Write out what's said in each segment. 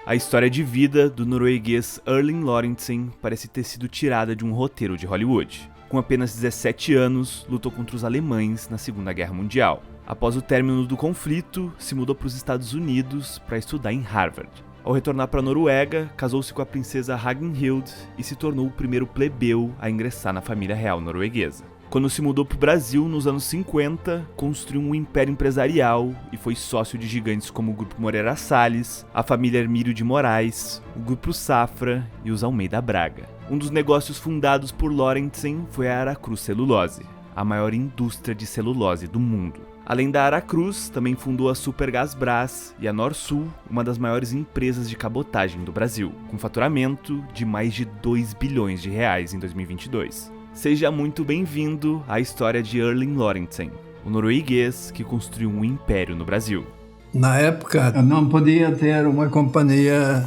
A história de vida do norueguês Erling Lorentzen parece ter sido tirada de um roteiro de Hollywood. Com apenas 17 anos, lutou contra os alemães na Segunda Guerra Mundial. Após o término do conflito, se mudou para os Estados Unidos para estudar em Harvard. Ao retornar para a Noruega, casou-se com a princesa Ragnhild e se tornou o primeiro plebeu a ingressar na família real norueguesa. Quando se mudou para o Brasil nos anos 50, construiu um império empresarial e foi sócio de gigantes como o Grupo Moreira Salles, a família Hermílio de Moraes, o Grupo Safra e os Almeida Braga. Um dos negócios fundados por Lorentzen foi a Aracruz Celulose, a maior indústria de celulose do mundo. Além da Aracruz, também fundou a Supergasbras e a Norsul, uma das maiores empresas de cabotagem do Brasil, com faturamento de mais de 2 bilhões de reais em 2022. Seja muito bem-vindo à história de Erling Lorentzen, o norueguês que construiu um império no Brasil. Na época, não podia ter uma companhia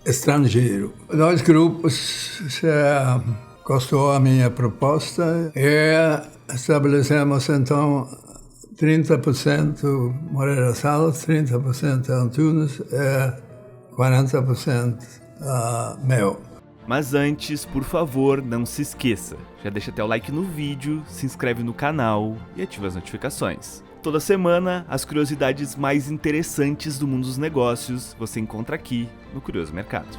estrangeira. Dois grupos gostou a minha proposta e estabelecemos então 30% Moreira Salles, 30% Antunes e 40% meu. Mas antes, por favor, não se esqueça, já deixa até o like no vídeo, se inscreve no canal e ativa as notificações. Toda semana, as curiosidades mais interessantes do mundo dos negócios você encontra aqui no Curioso Mercado.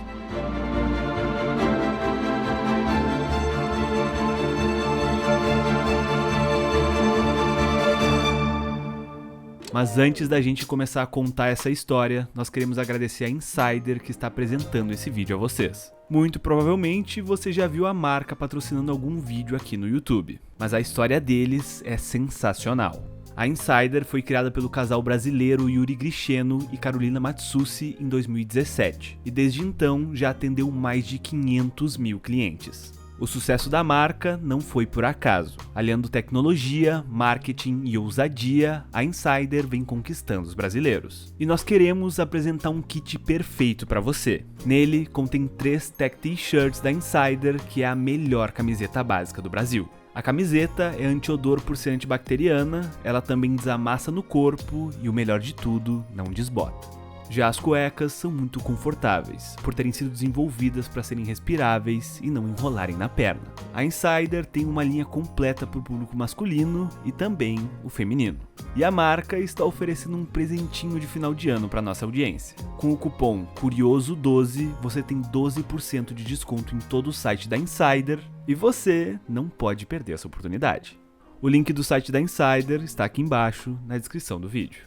Mas antes da gente começar a contar essa história, nós queremos agradecer a Insider que está apresentando esse vídeo a vocês. Muito provavelmente você já viu a marca patrocinando algum vídeo aqui no YouTube, mas a história deles é sensacional. A Insider foi criada pelo casal brasileiro Yuri Gricheno e Carolina Matsushi em 2017, e desde então já atendeu mais de 500 mil clientes. O sucesso da marca não foi por acaso. Aliando tecnologia, marketing e ousadia, a Insider vem conquistando os brasileiros. E nós queremos apresentar um kit perfeito para você. Nele contém 3 Tech T-shirts da Insider, que é a melhor camiseta básica do Brasil. A camiseta é anti-odor por ser antibacteriana, ela também desamassa no corpo e o melhor de tudo, não desbota. Já as cuecas são muito confortáveis, por terem sido desenvolvidas para serem respiráveis e não enrolarem na perna. A Insider tem uma linha completa para o público masculino e também o feminino. E a marca está oferecendo um presentinho de final de ano para nossa audiência. Com o cupom CURIOSO12, você tem 12% de desconto em todo o site da Insider e você não pode perder essa oportunidade. O link do site da Insider está aqui embaixo na descrição do vídeo.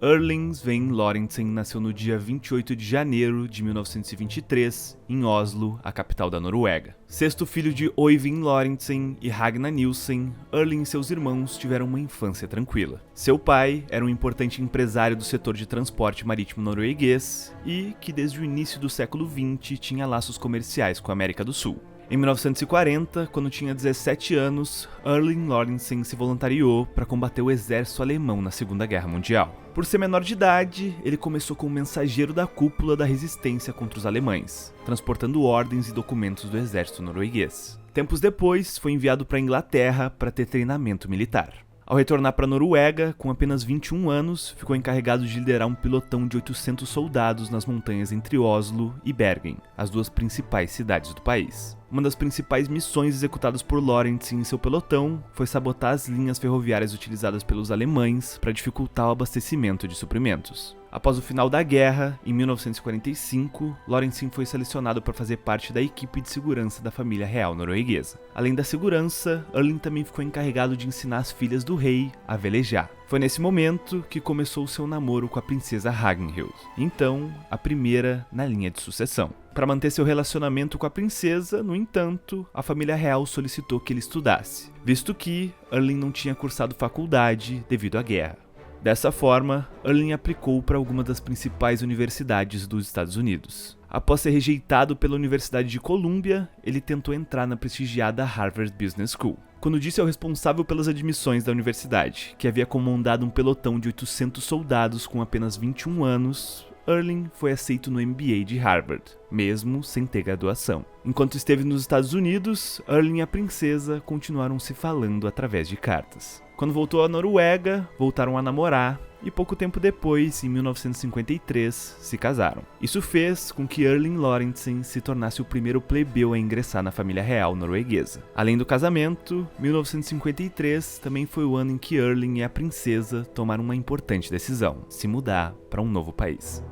Erling Sven Lorentzen nasceu no dia 28 de janeiro de 1923, em Oslo, a capital da Noruega. Sexto filho de Øyvind Lorentzen e Ragna Nielsen, Erling e seus irmãos tiveram uma infância tranquila. Seu pai era um importante empresário do setor de transporte marítimo norueguês e que desde o início do século XX tinha laços comerciais com a América do Sul. Em 1940, quando tinha 17 anos, Erling Lorentzen se voluntariou para combater o exército alemão na Segunda Guerra Mundial. Por ser menor de idade, ele começou como mensageiro da cúpula da resistência contra os alemães, transportando ordens e documentos do exército norueguês. Tempos depois, foi enviado para a Inglaterra para ter treinamento militar. Ao retornar para a Noruega, com apenas 21 anos, ficou encarregado de liderar um pelotão de 800 soldados nas montanhas entre Oslo e Bergen, as duas principais cidades do país. Uma das principais missões executadas por Lorentzen e seu pelotão foi sabotar as linhas ferroviárias utilizadas pelos alemães para dificultar o abastecimento de suprimentos. Após o final da guerra, em 1945, Lorentzen foi selecionado para fazer parte da equipe de segurança da família real norueguesa. Além da segurança, Erling também ficou encarregado de ensinar as filhas do rei a velejar. Foi nesse momento que começou o seu namoro com a princesa Ragnhild, então a primeira na linha de sucessão. Para manter seu relacionamento com a princesa, no entanto, a família real solicitou que ele estudasse, visto que Erling não tinha cursado faculdade devido à guerra. Dessa forma, Erling aplicou para alguma das principais universidades dos Estados Unidos. Após ser rejeitado pela Universidade de Columbia, ele tentou entrar na prestigiada Harvard Business School. Quando disse ao responsável pelas admissões da universidade que havia comandado um pelotão de 800 soldados com apenas 21 anos, Erling foi aceito no MBA de Harvard, mesmo sem ter graduação. Enquanto esteve nos Estados Unidos, Erling e a princesa continuaram se falando através de cartas. Quando voltou à Noruega, voltaram a namorar e pouco tempo depois, em 1953, se casaram. Isso fez com que Erling Lorentzen se tornasse o primeiro plebeu a ingressar na família real norueguesa. Além do casamento, 1953 também foi o ano em que Erling e a princesa tomaram uma importante decisão: se mudar para um novo país.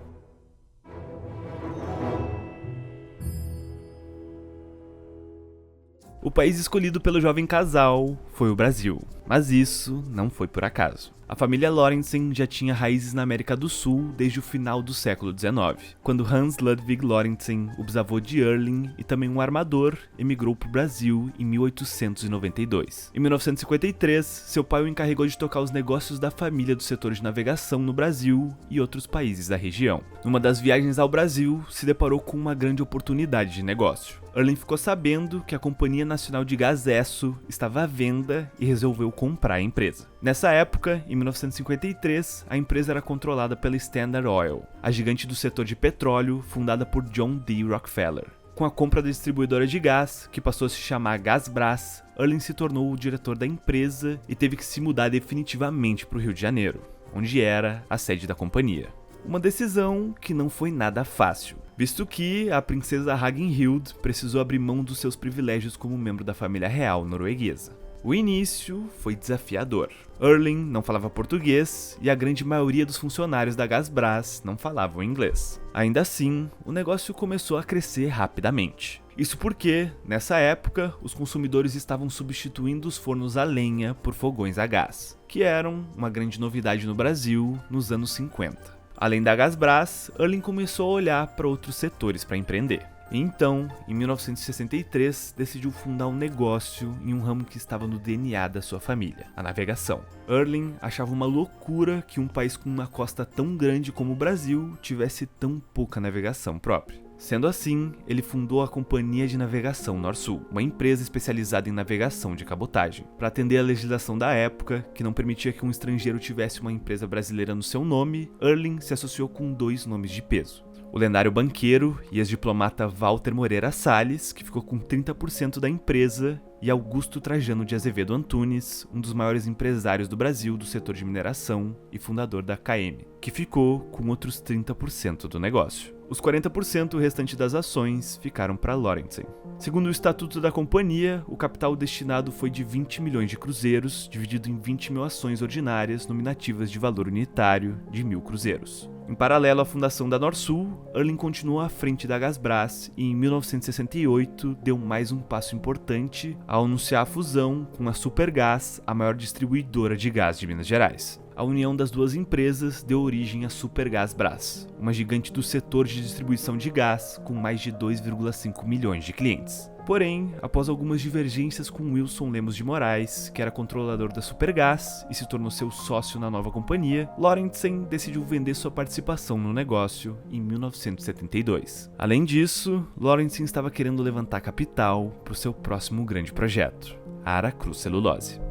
O país escolhido pelo jovem casal foi o Brasil, mas isso não foi por acaso. A família Lorentzen já tinha raízes na América do Sul desde o final do século XIX, quando Hans Ludwig Lorentzen, o bisavô de Erling e também um armador, emigrou para o Brasil em 1892. Em 1953, seu pai o encarregou de tocar os negócios da família do setor de navegação no Brasil e outros países da região. Numa das viagens ao Brasil, se deparou com uma grande oportunidade de negócio. Erling ficou sabendo que a Companhia Nacional de Gás Esso estava à venda e resolveu comprar a empresa. Nessa época, em 1953, a empresa era controlada pela Standard Oil, a gigante do setor de petróleo fundada por John D. Rockefeller. Com a compra da distribuidora de gás, que passou a se chamar Gasbras, Erling se tornou o diretor da empresa e teve que se mudar definitivamente para o Rio de Janeiro, onde era a sede da companhia. Uma decisão que não foi nada fácil, visto que a princesa Ragnhild precisou abrir mão dos seus privilégios como membro da família real norueguesa. O início foi desafiador. Erling não falava português e a grande maioria dos funcionários da Gasbras não falavam inglês. Ainda assim, o negócio começou a crescer rapidamente. Isso porque, nessa época, os consumidores estavam substituindo os fornos a lenha por fogões a gás, que eram uma grande novidade no Brasil nos anos 50. Além da Gasbras, Erling começou a olhar para outros setores para empreender. E então, em 1963, decidiu fundar um negócio em um ramo que estava no DNA da sua família, a navegação. Erling achava uma loucura que um país com uma costa tão grande como o Brasil tivesse tão pouca navegação própria. Sendo assim, ele fundou a Companhia de Navegação Norsul, uma empresa especializada em navegação de cabotagem. Para atender a legislação da época, que não permitia que um estrangeiro tivesse uma empresa brasileira no seu nome, Erling se associou com 2 nomes de peso: o lendário banqueiro e ex-diplomata Walter Moreira Salles, que ficou com 30% da empresa, e Augusto Trajano de Azevedo Antunes, um dos maiores empresários do Brasil do setor de mineração e fundador da KM, que ficou com outros 30% do negócio. Os 40% restante das ações ficaram para Lorentzen. Segundo o estatuto da companhia, o capital destinado foi de 20 milhões de cruzeiros, dividido em 20 mil ações ordinárias nominativas de valor unitário de 1.000 cruzeiros. Em paralelo à fundação da Norsul, Erling continuou à frente da Gasbras e em 1968 deu mais um passo importante ao anunciar a fusão com a Supergás, a maior distribuidora de gás de Minas Gerais. A união das duas empresas deu origem à Supergasbras, uma gigante do setor de distribuição de gás com mais de 2,5 milhões de clientes. Porém, após algumas divergências com Wilson Lemos de Moraes, que era controlador da Supergás e se tornou seu sócio na nova companhia, Lorentzen decidiu vender sua participação no negócio em 1972. Além disso, Lorentzen estava querendo levantar capital para o seu próximo grande projeto, a Aracruz Celulose.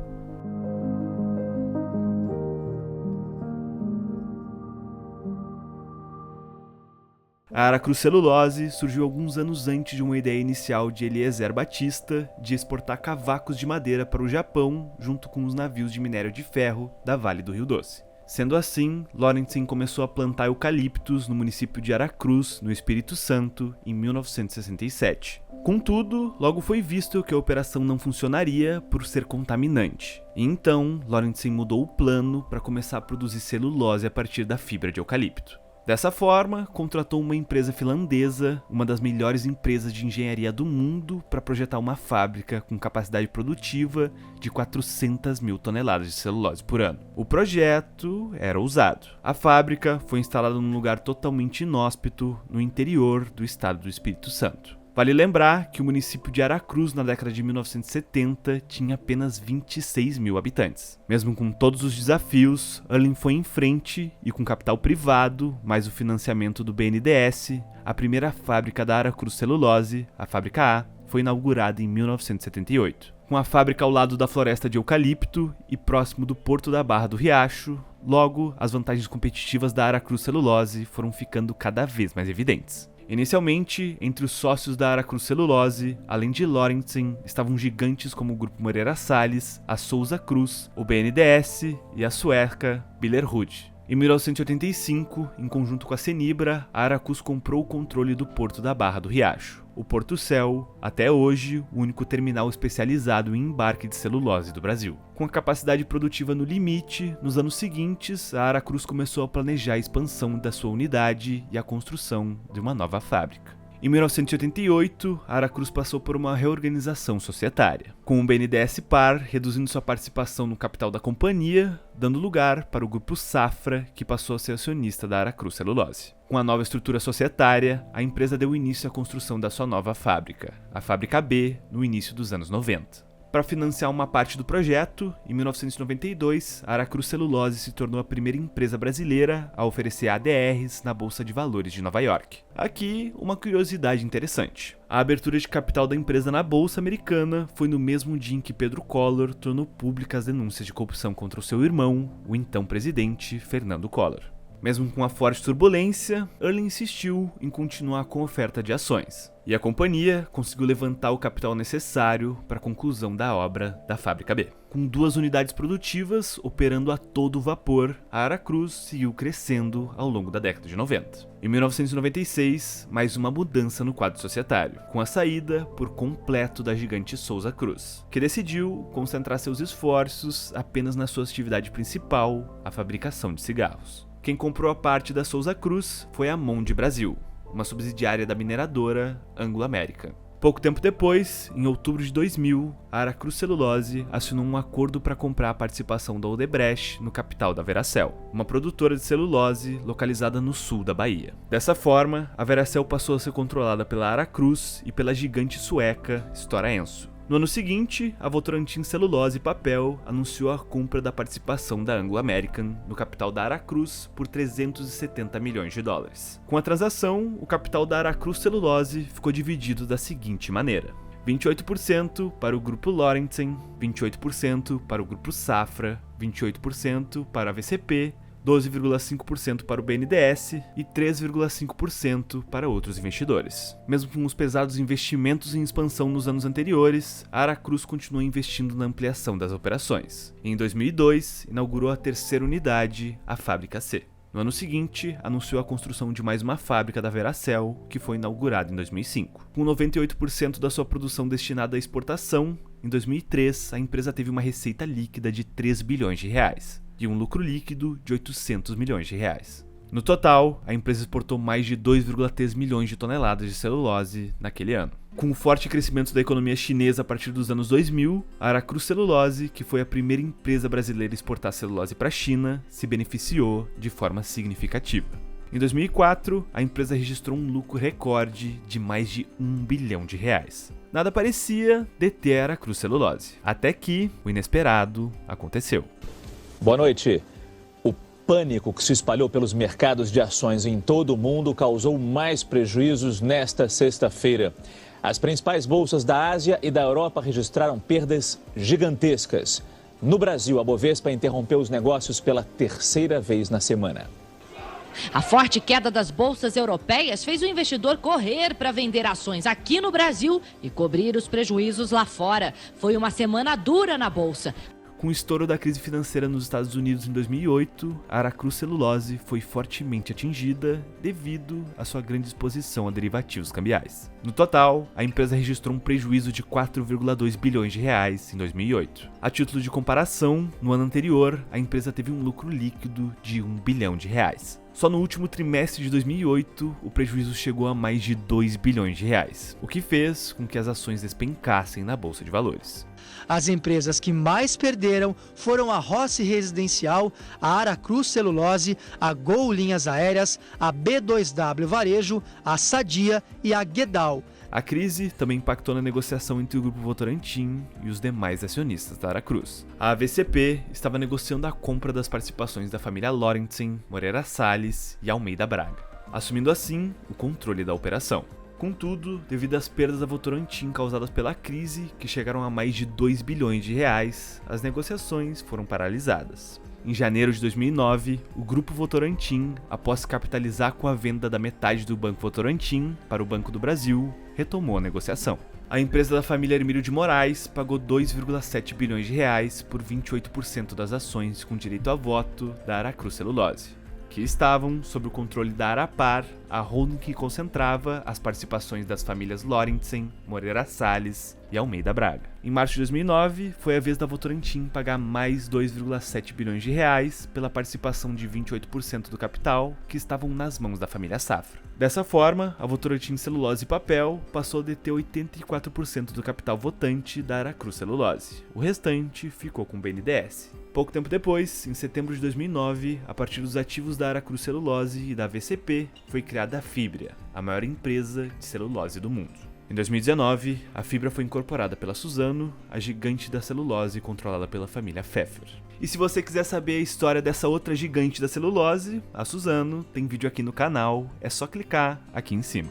A Aracruz Celulose surgiu alguns anos antes de uma ideia inicial de Eliezer Batista de exportar cavacos de madeira para o Japão junto com os navios de minério de ferro da Vale do Rio Doce. Sendo assim, Lorentzen começou a plantar eucaliptos no município de Aracruz, no Espírito Santo, em 1967. Contudo, logo foi visto que a operação não funcionaria por ser contaminante. E então, Lorentzen mudou o plano para começar a produzir celulose a partir da fibra de eucalipto. Dessa forma, contratou uma empresa finlandesa, uma das melhores empresas de engenharia do mundo, para projetar uma fábrica com capacidade produtiva de 400 mil toneladas de celulose por ano. O projeto era ousado. A fábrica foi instalada num lugar totalmente inóspito, no interior do estado do Espírito Santo. Vale lembrar que o município de Aracruz, na década de 1970, tinha apenas 26 mil habitantes. Mesmo com todos os desafios, Erling foi em frente e, com capital privado, mais o financiamento do BNDES, a primeira fábrica da Aracruz Celulose, a Fábrica A, foi inaugurada em 1978. Com a fábrica ao lado da floresta de eucalipto e próximo do porto da Barra do Riacho, logo, as vantagens competitivas da Aracruz Celulose foram ficando cada vez mais evidentes. Inicialmente, entre os sócios da Aracruz Celulose, além de Lorentzen, estavam gigantes como o Grupo Moreira Salles, a Souza Cruz, o BNDES e a sueca Billerud. Em 1985, em conjunto com a Cenibra, a Aracruz comprou o controle do Porto da Barra do Riacho. O Porto Céu, até hoje, o único terminal especializado em embarque de celulose do Brasil. Com a capacidade produtiva no limite, nos anos seguintes, a Aracruz começou a planejar a expansão da sua unidade e a construção de uma nova fábrica. Em 1988, a Aracruz passou por uma reorganização societária, com o BNDES Par reduzindo sua participação no capital da companhia, dando lugar para o Grupo Safra, que passou a ser acionista da Aracruz Celulose. Com a nova estrutura societária, a empresa deu início à construção da sua nova fábrica, a Fábrica B, no início dos anos 90. Para financiar uma parte do projeto, em 1992, a Aracruz Celulose se tornou a primeira empresa brasileira a oferecer ADRs na Bolsa de Valores de Nova York. Aqui, uma curiosidade interessante. A abertura de capital da empresa na Bolsa Americana foi no mesmo dia em que Pedro Collor tornou públicas as denúncias de corrupção contra o seu irmão, o então presidente Fernando Collor. Mesmo com a forte turbulência, Early insistiu em continuar com a oferta de ações, e a companhia conseguiu levantar o capital necessário para a conclusão da obra da Fábrica B. Com 2 unidades produtivas operando a todo vapor, a Aracruz seguiu crescendo ao longo da década de 90. Em 1996, mais uma mudança no quadro societário, com a saída por completo da gigante Souza Cruz, que decidiu concentrar seus esforços apenas na sua atividade principal, a fabricação de cigarros. Quem comprou a parte da Souza Cruz foi a Monde Brasil, uma subsidiária da mineradora Anglo American. Pouco tempo depois, em outubro de 2000, a Aracruz Celulose assinou um acordo para comprar a participação da Odebrecht no capital da Veracel, uma produtora de celulose localizada no sul da Bahia. Dessa forma, a Veracel passou a ser controlada pela Aracruz e pela gigante sueca Stora Enso. No ano seguinte, a Votorantim Celulose e Papel anunciou a compra da participação da Anglo American no capital da Aracruz por 370 milhões de dólares. Com a transação, o capital da Aracruz Celulose ficou dividido da seguinte maneira: 28% para o Grupo Lorentzen, 28% para o Grupo Safra, 28% para a VCP, 12,5% para o BNDES e 3,5% para outros investidores. Mesmo com os pesados investimentos em expansão nos anos anteriores, a Aracruz continuou investindo na ampliação das operações. Em 2002, inaugurou a terceira unidade, a Fábrica C. No ano seguinte, anunciou a construção de mais uma fábrica da Veracel, que foi inaugurada em 2005. Com 98% da sua produção destinada à exportação, em 2003, a empresa teve uma receita líquida de 3 bilhões de reais. E um lucro líquido de 800 milhões de reais. No total, a empresa exportou mais de 2,3 milhões de toneladas de celulose naquele ano. Com o forte crescimento da economia chinesa a partir dos anos 2000, a Aracruz Celulose, que foi a primeira empresa brasileira a exportar celulose para a China, se beneficiou de forma significativa. Em 2004, a empresa registrou um lucro recorde de mais de 1 bilhão de reais. Nada parecia deter a Aracruz Celulose, até que o inesperado aconteceu. Boa noite. O pânico que se espalhou pelos mercados de ações em todo o mundo causou mais prejuízos nesta sexta-feira. As principais bolsas da Ásia e da Europa registraram perdas gigantescas. No Brasil, a Bovespa interrompeu os negócios pela terceira vez na semana. A forte queda das bolsas europeias fez o investidor correr para vender ações aqui no Brasil e cobrir os prejuízos lá fora. Foi uma semana dura na bolsa. Com o estouro da crise financeira nos Estados Unidos em 2008, a Aracruz Celulose foi fortemente atingida devido à sua grande exposição a derivativos cambiais. No total, a empresa registrou um prejuízo de 4,2 bilhões de reais em 2008. A título de comparação, no ano anterior, a empresa teve um lucro líquido de 1 bilhão de reais. Só no último trimestre de 2008, o prejuízo chegou a mais de 2 bilhões de reais, o que fez com que as ações despencassem na Bolsa de Valores. As empresas que mais perderam foram a Rossi Residencial, a Aracruz Celulose, a Gol Linhas Aéreas, a B2W Varejo, a Sadia e a Gerdau. A crise também impactou na negociação entre o Grupo Votorantim e os demais acionistas da Aracruz. A VCP estava negociando a compra das participações da família Lorentzen, Moreira Salles e Almeida Braga, assumindo assim o controle da operação. Contudo, devido às perdas da Votorantim causadas pela crise, que chegaram a mais de 2 bilhões de reais, as negociações foram paralisadas. Em janeiro de 2009, o Grupo Votorantim, após se capitalizar com a venda da metade do Banco Votorantim para o Banco do Brasil, retomou a negociação. A empresa da família Hermílio de Moraes pagou 2,7 bilhões de reais por 28% das ações com direito a voto da Aracruz Celulose, que estavam sob o controle da Arapar, a holding que concentrava as participações das famílias Lorentzen, Moreira Salles e Almeida Braga. Em março de 2009, foi a vez da Votorantim pagar mais 2,7 bilhões de reais pela participação de 28% do capital que estavam nas mãos da família Safra. Dessa forma, a Votorantim Celulose e Papel passou a deter 84% do capital votante da Aracruz Celulose. O restante ficou com o BNDES. Pouco tempo depois, em setembro de 2009, a partir dos ativos da Aracruz Celulose e da VCP, foi criada a Fibria, a maior empresa de celulose do mundo. Em 2019, a Fibria foi incorporada pela Suzano, a gigante da celulose controlada pela família Pfeffer. E se você quiser saber a história dessa outra gigante da celulose, a Suzano, tem vídeo aqui no canal, é só clicar aqui em cima.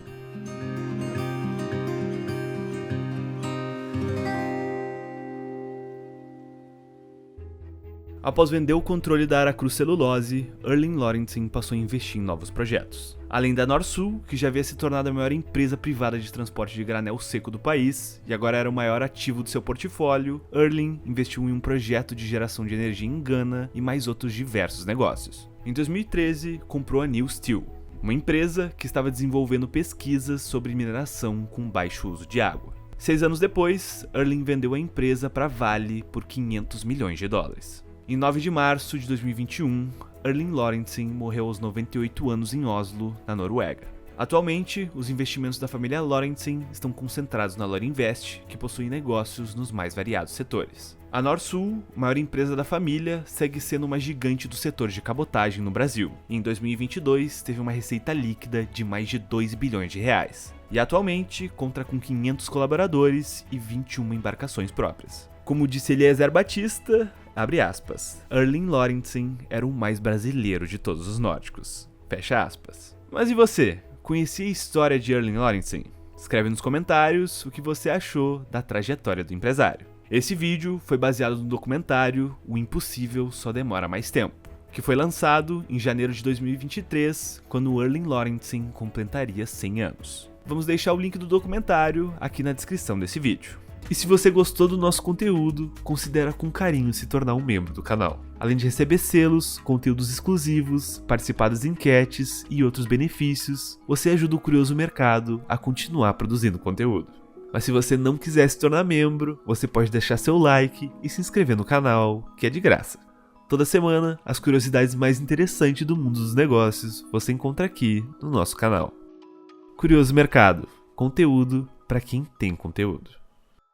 Após vender o controle da Aracruz Celulose, Erling Lorentzen passou a investir em novos projetos. Além da Norsul, que já havia se tornado a maior empresa privada de transporte de granel seco do país, e agora era o maior ativo do seu portfólio, Erling investiu em um projeto de geração de energia em Gana e mais outros diversos negócios. Em 2013, comprou a New Steel, uma empresa que estava desenvolvendo pesquisas sobre mineração com baixo uso de água. 6 anos depois, Erling vendeu a empresa para Vale por 500 milhões de dólares. Em 9 de março de 2021, Erling Lorentzen morreu aos 98 anos em Oslo, na Noruega. Atualmente, os investimentos da família Lorentzen estão concentrados na Lorinvest, que possui negócios nos mais variados setores. A Norsul, maior empresa da família, segue sendo uma gigante do setor de cabotagem no Brasil, e em 2022 teve uma receita líquida de mais de 2 bilhões de reais. E atualmente conta com 500 colaboradores e 21 embarcações próprias. Como disse Eliezer Batista, abre aspas, Erling Lorentzen era o mais brasileiro de todos os nórdicos, fecha aspas. Mas e você? Conhecia a história de Erling Lorentzen? Escreve nos comentários o que você achou da trajetória do empresário. Esse vídeo foi baseado no documentário O Impossível Só Demora Mais Tempo, que foi lançado em janeiro de 2023, quando o Erling Lorentzen completaria 100 anos. Vamos deixar o link do documentário aqui na descrição desse vídeo. E se você gostou do nosso conteúdo, considera com carinho se tornar um membro do canal. Além de receber selos, conteúdos exclusivos, participar das enquetes e outros benefícios, você ajuda o Curioso Mercado a continuar produzindo conteúdo. Mas se você não quiser se tornar membro, você pode deixar seu like e se inscrever no canal, que é de graça. Toda semana, as curiosidades mais interessantes do mundo dos negócios você encontra aqui no nosso canal. Curioso Mercado, conteúdo para quem tem conteúdo.